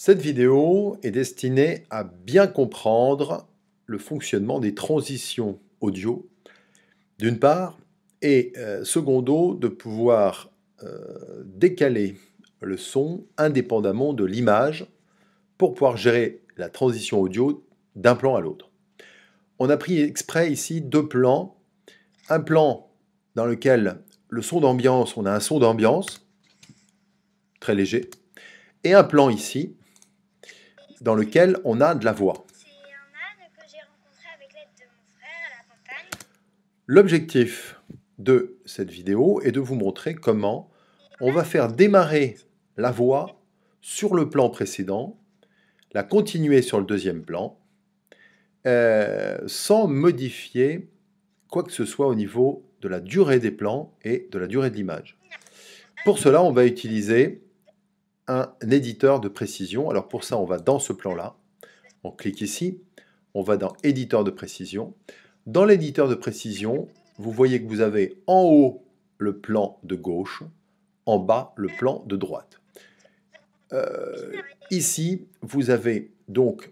Cette vidéo est destinée à bien comprendre le fonctionnement des transitions audio, d'une part, et secondo, de pouvoir décaler le son indépendamment de l'image pour pouvoir gérer la transition audio d'un plan à l'autre. On a pris exprès ici deux plans. Un plan dans lequel le son d'ambiance, on a un son d'ambiance, très léger, et un plan ici, dans lequel on a de la voix. C'est un âne que j'ai rencontré avec l'aide de mon frère à la campagne. L'objectif de cette vidéo est de vous montrer comment on va faire démarrer la voix sur le plan précédent, la continuer sur le deuxième plan, sans modifier quoi que ce soit au niveau de la durée des plans et de la durée de l'image. Pour cela, on va utiliser un éditeur de précision. Alors pour ça, on va dans ce plan-là, on clique ici, on va dans éditeur de précision. Dans l'éditeur de précision, vous voyez que vous avez en haut le plan de gauche, en bas le plan de droite. Ici, vous avez donc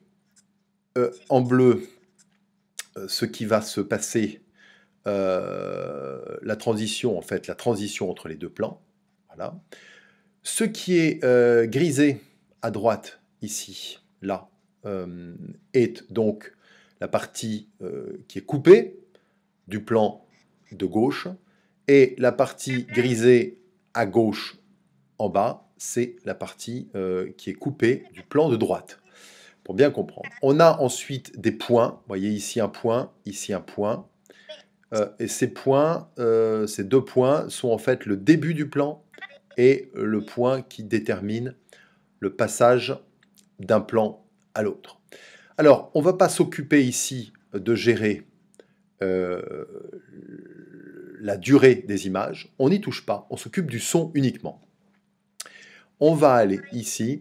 en bleu ce qui va se passer, la transition entre les deux plans. Voilà. Ce qui est grisé à droite, ici, là, est donc la partie qui est coupée du plan de gauche, et la partie grisée à gauche en bas, c'est la partie qui est coupée du plan de droite, pour bien comprendre. On a ensuite des points, vous voyez ici un point, et ces points, ces deux points sont en fait le début du plan et le point qui détermine le passage d'un plan à l'autre. Alors, on ne va pas s'occuper ici de gérer la durée des images, on n'y touche pas, on s'occupe du son uniquement. On va aller ici,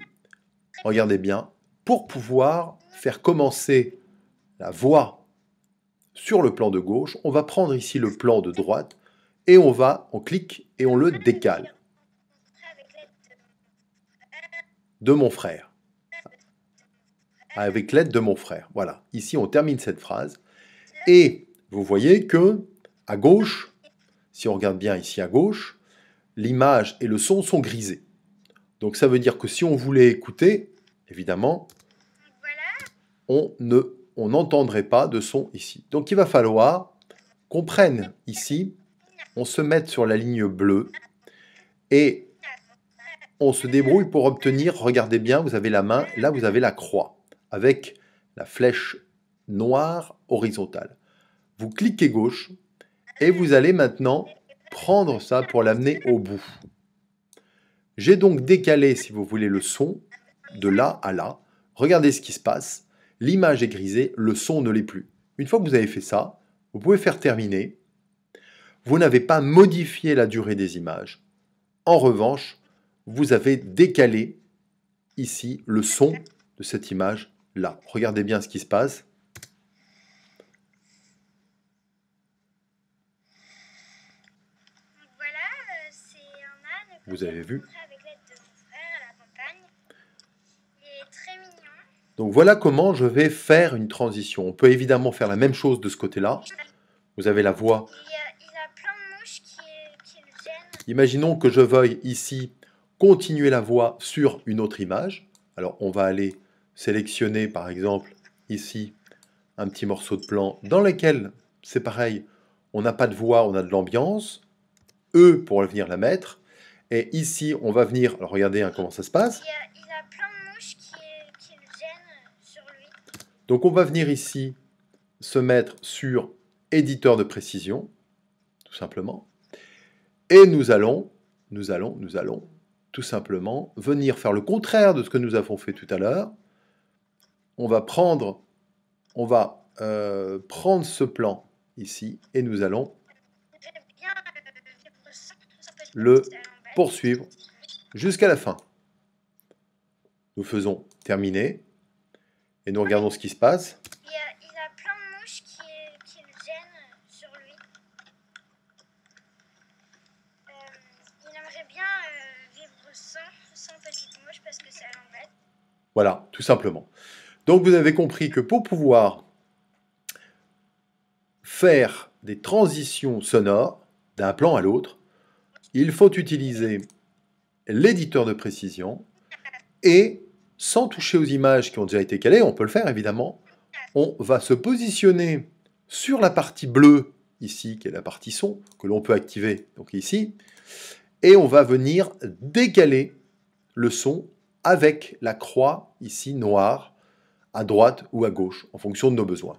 regardez bien, pour pouvoir faire commencer la voix sur le plan de gauche, on va prendre ici le plan de droite et on clique et on le décale. De mon frère. Avec l'aide de mon frère. Voilà. Ici, on termine cette phrase. Et vous voyez que, à gauche, si on regarde bien ici à gauche, l'image et le son sont grisés. Donc ça veut dire que si on voulait écouter, évidemment, on n'entendrait pas de son ici. Donc il va falloir qu'on prenne ici, on se mette sur la ligne bleue et on se débrouille pour obtenir, regardez bien, vous avez la main, là vous avez la croix, avec la flèche noire horizontale. Vous cliquez gauche et vous allez maintenant prendre ça pour l'amener au bout. J'ai donc décalé, si vous voulez, le son de là à là. Regardez ce qui se passe. L'image est grisée, le son ne l'est plus. Une fois que vous avez fait ça, vous pouvez faire terminer. Vous n'avez pas modifié la durée des images. En revanche, vous avez décalé ici le son de cette image là. Regardez bien ce qui se passe. Voilà, c'est un âne que Vous j'ai avez vu. rencontré avec l'aide de mon frère à la campagne. Il est très mignon. Donc voilà comment je vais faire une transition. On peut évidemment faire la même chose de ce côté-là. Vous avez la voix. Il a plein de mouches qui le gênent. Imaginons que je veuille ici continuer la voix sur une autre image. Alors on va aller sélectionner par exemple ici un petit morceau de plan dans lequel c'est pareil, on n'a pas de voix, on a de l'ambiance. E pour venir la mettre. Et ici on va venir, alors regardez hein, comment ça se passe. Il a plein de mouches qui le gênent sur lui. Donc on va venir ici se mettre sur éditeur de précision, tout simplement. Et nous allons tout simplement venir faire le contraire de ce que nous avons fait tout à l'heure. On va prendre ce plan ici et nous allons le poursuivre jusqu'à la fin. Nous faisons terminer et nous regardons ce qui se passe. Il a plein de mouches qui le gênent sur lui. Il aimerait bien vivre sans petites mouches parce que ça l'embête. Voilà, tout simplement. Donc vous avez compris que pour pouvoir faire des transitions sonores d'un plan à l'autre, il faut utiliser l'éditeur de précision et, sans toucher aux images qui ont déjà été calées, on peut le faire évidemment, on va se positionner sur la partie bleue, ici, qui est la partie son, que l'on peut activer, donc ici, et on va venir décaler le son avec la croix, ici, noire, à droite ou à gauche, en fonction de nos besoins.